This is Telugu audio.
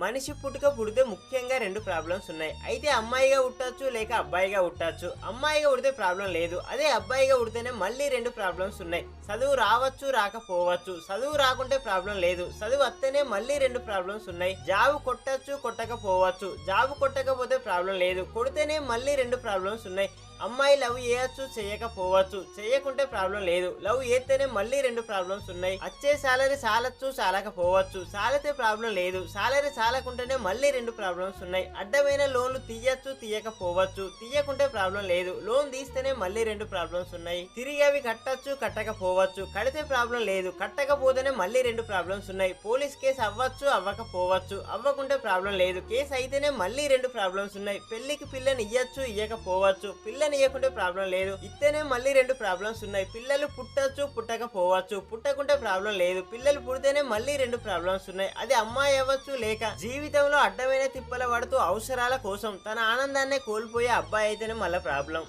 మనిషి పుట్టుక పుడితే ముఖ్యంగా రెండు ప్రాబ్లమ్స్ ఉన్నాయి. అయితే అమ్మాయిగా పుట్టచ్చు లేక అబ్బాయిగా పుట్టచ్చు. అమ్మాయిగా పుడితే ప్రాబ్లం లేదు. అదే అబ్బాయిగా పుడితేనే మళ్ళీ రెండు ప్రాబ్లమ్స్ ఉన్నాయి. చదువు రావచ్చు రాకపోవచ్చు. చదువు రాకుంటే ప్రాబ్లం లేదు. చదువు వస్తేనే మళ్ళీ రెండు ప్రాబ్లమ్స్ ఉన్నాయి. జాబ్ కొట్టచ్చు కొట్టకపోవచ్చు. జాబ్ కొట్టకపోతే ప్రాబ్లం లేదు. కొడితేనే మళ్ళీ రెండు ప్రాబ్లమ్స్ ఉన్నాయి. అమ్మాయి లవ్ చేయొచ్చు చేయకపోవచ్చు. చేయకుంటే ప్రాబ్లం లేదు. లవ్ చేస్తేనే మళ్ళీ రెండు ప్రాబ్లమ్స్ ఉన్నాయి. వచ్చే సాలరీ చాలచ్చు చాలకపోవచ్చు. చాలితే ప్రాబ్లం లేదు. సాలరీ చాలకుంటేనే మళ్ళీ రెండు ప్రాబ్లమ్స్ ఉన్నాయి. అడ్డమైన లోన్లు తీయచ్చు తీయకపోవచ్చు. తీయకుంటే ప్రాబ్లం లేదు. లోన్ తీస్తేనే మళ్ళీ రెండు ప్రాబ్లమ్స్ ఉన్నాయి. తిరిగి అవి కట్టచ్చు కట్టకపోవచ్చు. కడితే ప్రాబ్లం లేదు. కట్టకపోతేనే మళ్ళీ రెండు ప్రాబ్లమ్స్ ఉన్నాయి. పోలీస్ కేసు అవ్వచ్చు అవ్వకపోవచ్చు. అవ్వకుంటే ప్రాబ్లం లేదు. కేసు అయితేనే మళ్ళీ రెండు ప్రాబ్లమ్స్ ఉన్నాయి. పెళ్లికి పిల్లని ఇయ్యచ్చు ఇయ్యకపోవచ్చు. పిల్లని ఇయ్యకుంటే ప్రాబ్లం లేదు. ఇస్తేనే మళ్ళీ రెండు ప్రాబ్లమ్స్ ఉన్నాయి. పిల్లలు పుట్టచ్చు పుట్టకపోవచ్చు. పుట్టకుంటే ప్రాబ్లం లేదు. పిల్లలు పుడితేనే మళ్ళీ రెండు ప్రాబ్లమ్స్ ఉన్నాయి. అది అమ్మాయి అవ్వచ్చు లేక జీవితంలో అడ్డమైన తిప్పల పడుతూ అవసరాల కోసం తన ఆనందాన్ని కోల్పోయే అబ్బాయి అయితేనే మళ్ళీ ప్రాబ్లం.